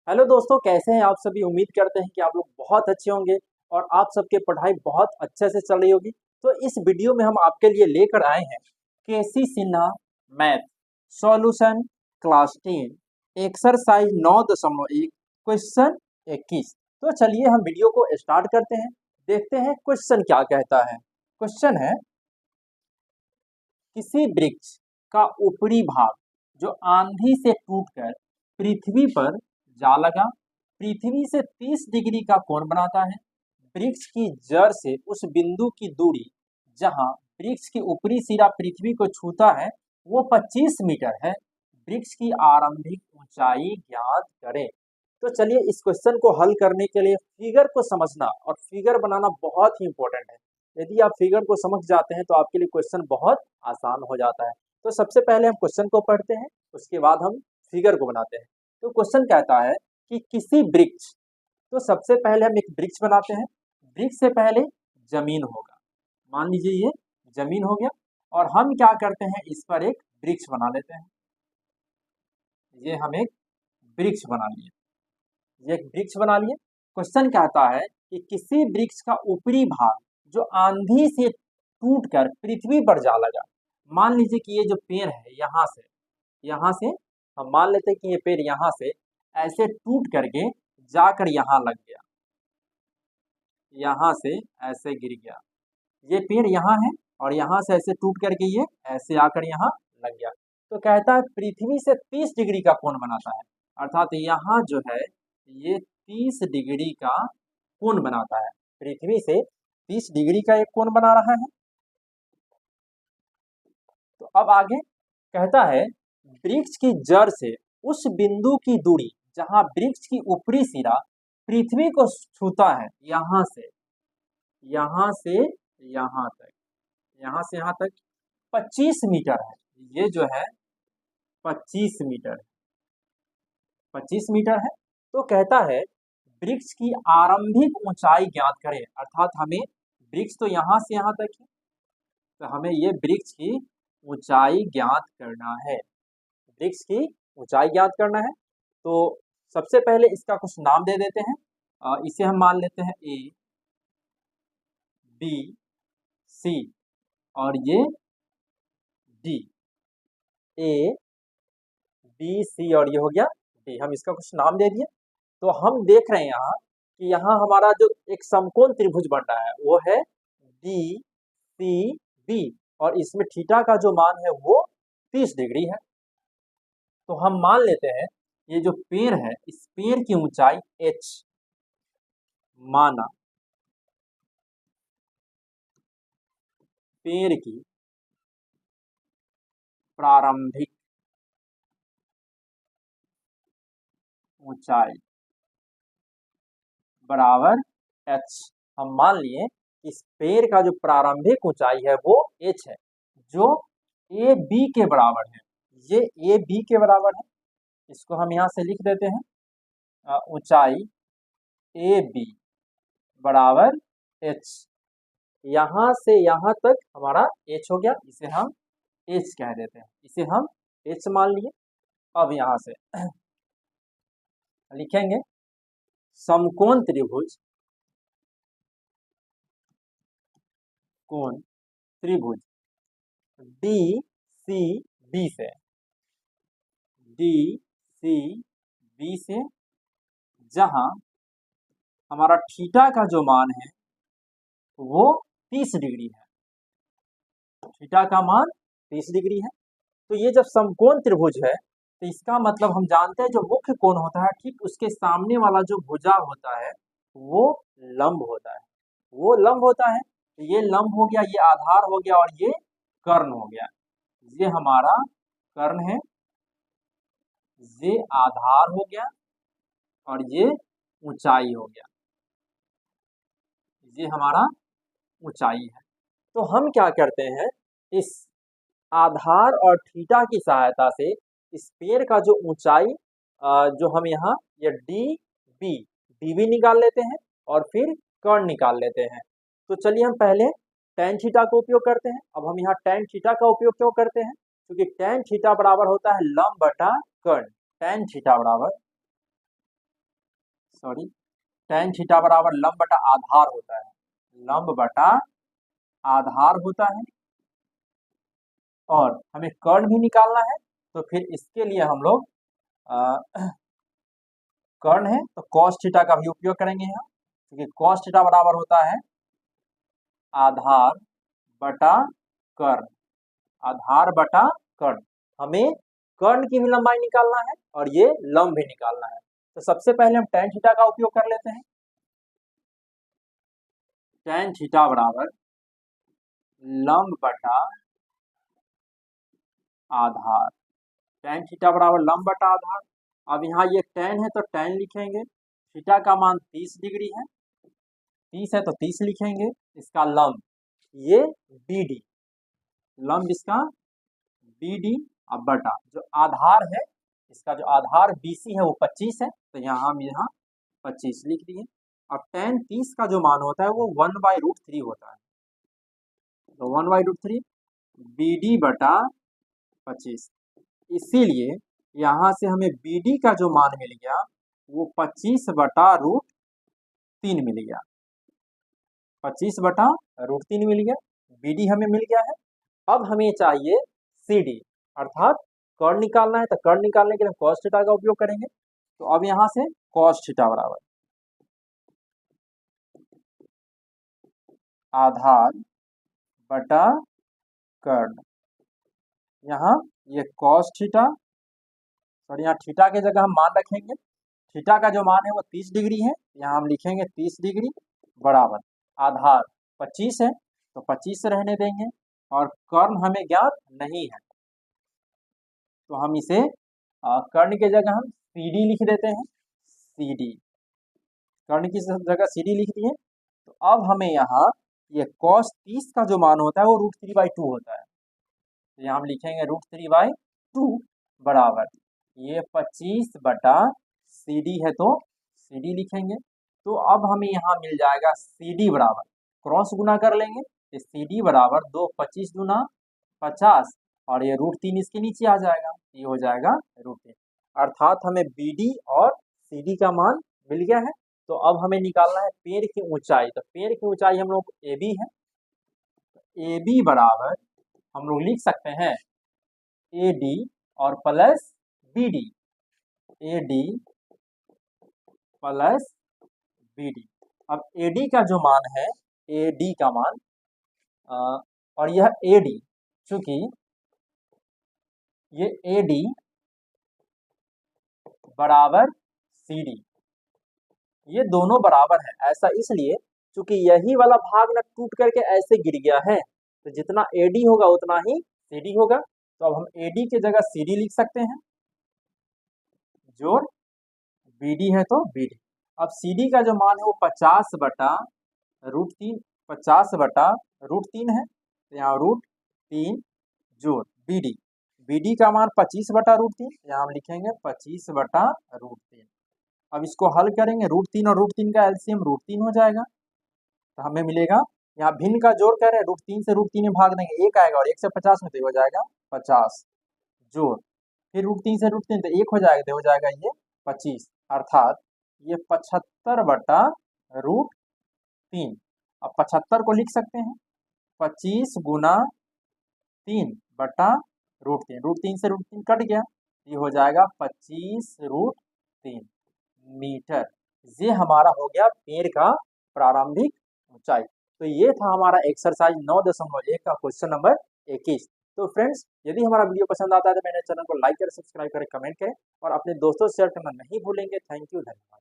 Hello दोस्तों, कैसे हैं आप सभी। उम्मीद करते हैं कि आप लोग बहुत अच्छे होंगे और आप सबके पढ़ाई बहुत अच्छे से चल रही होगी। तो इस वीडियो में हम आपके लिए लेकर आए हैं KC Sinha math solution class 10 exercise 9.1 question 21। तो चलिए हम वीडियो को स्टार्ट करते हैं। देखते हैं क्वेश्चन क्या कहता है। क्वेश्चन है, किसी वृक्ष का ऊपरी भाग जो आंधी से टूटकर पृथ्वी पर जा लगा, पृथ्वी से 30 डिग्री का कोण बनाता है। वृक्ष की जड़ से उस बिंदु की दूरी जहां वृक्ष की ऊपरी सिरा पृथ्वी को छूता है वो 25 मीटर है। वृक्ष की आरंभिक ऊंचाई ज्ञात करें। तो चलिए इस क्वेश्चन को हल करने के लिए फिगर को समझना और फिगर बनाना बहुत ही इंपॉर्टेंट है। यदि आप फिगर को समझ जाते हैं तो आपके लिए क्वेश्चन बहुत आसान हो जाता है। तो सबसे पहले हम क्वेश्चन को पढ़ते हैं, उसके बाद हम फिगर को बनाते हैं। तो क्वेश्चन कहता है कि किसी वृक्ष, तो सबसे पहले हम एक वृक्ष बनाते हैं। वृक्ष से पहले जमीन होगा, मान लीजिए ये जमीन हो गया, और हम क्या करते हैं, इस पर एक वृक्ष बना लेते हैं। ये हम एक वृक्ष बना लिए, ये एक वृक्ष बना लिए। क्वेश्चन कहता है कि किसी वृक्ष का ऊपरी भाग जो आंधी से टूटकर पृथ्वी पर जा लगा। मान लीजिए कि ये जो पेड़ है यहाँ से हम मान लेते हैं कि ये पेड़ यहाँ से ऐसे टूट करके जाकर यहाँ लग गया, यहाँ से ऐसे गिर गया। ये पेड़ यहाँ है और यहाँ से ऐसे टूट करके ये ऐसे आकर यहाँ लग गया। तो कहता है पृथ्वी से 30 डिग्री का कोण बनाता है, अर्थात यहाँ जो है ये 30 डिग्री का कोण बनाता है। पृथ्वी से 30 डिग्री का एक कोण बना रहा है। तो अब आगे कहता है वृक्ष की जड़ से उस बिंदु की दूरी जहां वृक्ष की ऊपरी सिरा पृथ्वी को छूता है, यहाँ से यहाँ तक, यहाँ से यहाँ तक 25 मीटर है। ये जो है 25 मीटर, 25 मीटर है। तो कहता है वृक्ष की आरंभिक ऊंचाई ज्ञात करें, अर्थात हमें वृक्ष तो यहाँ से यहाँ तक है, तो हमें ये वृक्ष की ऊंचाई ज्ञात करना है। वृक्ष की ऊंचाई ज्ञात करना है। तो सबसे पहले इसका कुछ नाम दे देते हैं। इसे हम मान लेते हैं ए बी सी और ये डी। ए बी सी और ये हो गया डी, हम इसका कुछ नाम दे दिए। तो हम देख रहे हैं यहाँ कि यहाँ हमारा जो एक समकोण त्रिभुज बन रहा है वो है डी सी बी, और इसमें थीटा का जो मान है वो 30 डिग्री है। तो हम मान लेते हैं ये जो पेड़ है इस पेड़ की ऊंचाई h माना, पेड़ की प्रारंभिक ऊंचाई बराबर h। हम मान लिए इस पेड़ का जो प्रारंभिक ऊंचाई है वो h है, जो ए बी के बराबर है। ये ए बी के बराबर है, इसको हम यहाँ से लिख देते हैं ऊंचाई ए बी बराबर h। यहाँ से यहाँ तक हमारा h हो गया, इसे हम h कह देते हैं, इसे हम h मान लिए। अब यहाँ से लिखेंगे समकोण त्रिभुज, कोण त्रिभुज डी सी बी से, डी सी बी से जहां हमारा थीटा का जो मान है वो 30 डिग्री है, थीटा का मान 30 डिग्री है। तो ये जब समकोण त्रिभुज है तो इसका मतलब हम जानते हैं जो मुख्य कोण होता है ठीक उसके सामने वाला जो भुजा होता है वो लंब होता है, वो लंब होता है। तो ये लंब हो गया, ये आधार हो गया और ये कर्ण हो गया। ये हमारा कर्ण है, ये आधार हो गया और ये ऊंचाई हो गया, ये हमारा ऊंचाई है। तो हम क्या करते हैं, इस आधार और थीटा की सहायता से इस पेड़ का जो ऊंचाई जो हम यहाँ ये डी बी निकाल लेते हैं और फिर कर्ण निकाल लेते हैं। तो चलिए हम पहले tan थीटा का उपयोग करते हैं। अब हम यहाँ tan थीटा का उपयोग क्यों करते हैं, क्योंकि tan थीटा बराबर होता है लंब बटा कर्ण। tan थीटा बराबर सॉरी tan थीटा बराबर लंब बटा आधार होता है, लंब बटा आधार होता है। और हमें कर्ण भी निकालना है, तो फिर इसके लिए हम लोग कर्ण है तो cos थीटा का भी उपयोग करेंगे यहाँ, क्योंकि cos थीटा बराबर होता है आधार बटा कर्ण, आधार बटा कर्ण। हमें कर्ण की भी लंबाई निकालना है और ये लंब भी निकालना है। तो सबसे पहले हम tan थीटा का उपयोग कर लेते हैं। tan थीटा बराबर लंब बटा आधार, tan थीटा बराबर लंब बटा आधार। अब यहाँ ये tan है तो tan लिखेंगे, थीटा का मान 30 डिग्री है, 30 है तो 30 लिखेंगे। इसका लंब ये BD, लंब इसका BD। अब बटा जो आधार है, इसका जो आधार BC है वो 25 है, तो यहाँ हम 25 लिख दिए। अब tan 30 का जो मान होता है वो 1/√3 होता है, तो 1/√3 BD बटा 25। इसीलिए यहाँ से हमें BD का जो मान मिल गया वो 25/√3 मिल गया, 25/√3 मिल गया। BD हमें मिल गया है। अब हमें चाहिए CD, अर्थात कर्ण निकालना है, तो कर्ण निकालने के लिए cos थीटा का उपयोग करेंगे। तो अब यहाँ से cos थीटा बराबर आधार बटा कर्ण, यहाँ ये cos थीटा, और यहाँ थीटा की जगह हम मान रखेंगे, थीटा का जो मान है वो 30 डिग्री है, यहाँ हम लिखेंगे 30 डिग्री बराबर आधार 25 है तो 25 से रहने देंगे, और कर्ण हमें ज्ञात नहीं है तो हम इसे कर्ण की जगह हम CD लिख देते हैं, CD, कर्ण की जगह CD लिख दिए। तो अब हमें यहाँ ये cos 30 का जो मान होता है वो √3/2 होता है, तो यहाँ हम लिखेंगे √3/2 बराबर ये 25 बटा CD है तो CD लिखेंगे। तो अब हमें यहाँ मिल जाएगा CD बराबर, क्रॉस गुना कर लेंगे, तो CD बराबर 2 25 दूना 50, और ये √3 इसके नीचे आ जाएगा, ये हो जाएगा √3। अर्थात हमें BD और CD का मान मिल गया है। तो अब हमें निकालना है पेड़ की ऊंचाई, तो पेड़ की ऊंचाई हम लोग AB है, AB बराबर हम लोग लिख सकते हैं AD और plus BD, AD plus BD। अब AD का जो मान है, AD का मान और यह AD, चूंकि ये AD बराबर CD, ये दोनों बराबर है। ऐसा इसलिए चूंकि यही वाला भाग ना टूट करके ऐसे गिर गया है, तो जितना AD होगा उतना ही CD होगा। तो अब हम AD की जगह CD लिख सकते हैं, जोड़ BD है तो BD। अब CD का जो मान है वो 50/√3, 50/√3 है, तो यहाँ √3 जोड़ BD, BD का मान 25/√3, यहाँ हम लिखेंगे 25/√3। अब इसको हल करेंगे, √3 और √3 का एलसीएम √3 हो जाएगा, तो हमें मिलेगा, यहाँ भिन्न का जोड़ कर रहे हैं, √3 से √3 में भाग देंगे 1 आएगा, और 1 से 50 में तो हो जाएगा 50, जोड़ फिर √3 से √3 तो 1 हो जाएगा, तो हो जाएगा ये 25, अर्थात ये 75/√3। अब 75 को लिख सकते हैं 25 गुना 3/√3, √3 से √3 कट गया, ये हो जाएगा 25√3 मीटर। ये हमारा हो गया पेड़ का प्रारंभिक ऊंचाई। तो ये था हमारा एक्सरसाइज 9.1 का क्वेश्चन नंबर 21। तो फ्रेंड्स, यदि हमारा वीडियो पसंद आता है तो मेरे चैनल को लाइक करें, सब्सक्राइब करें, कमेंट करें और अपने दोस्तों से शेयर करना नहीं भूलेंगे। थैंक यू, धन्यवाद।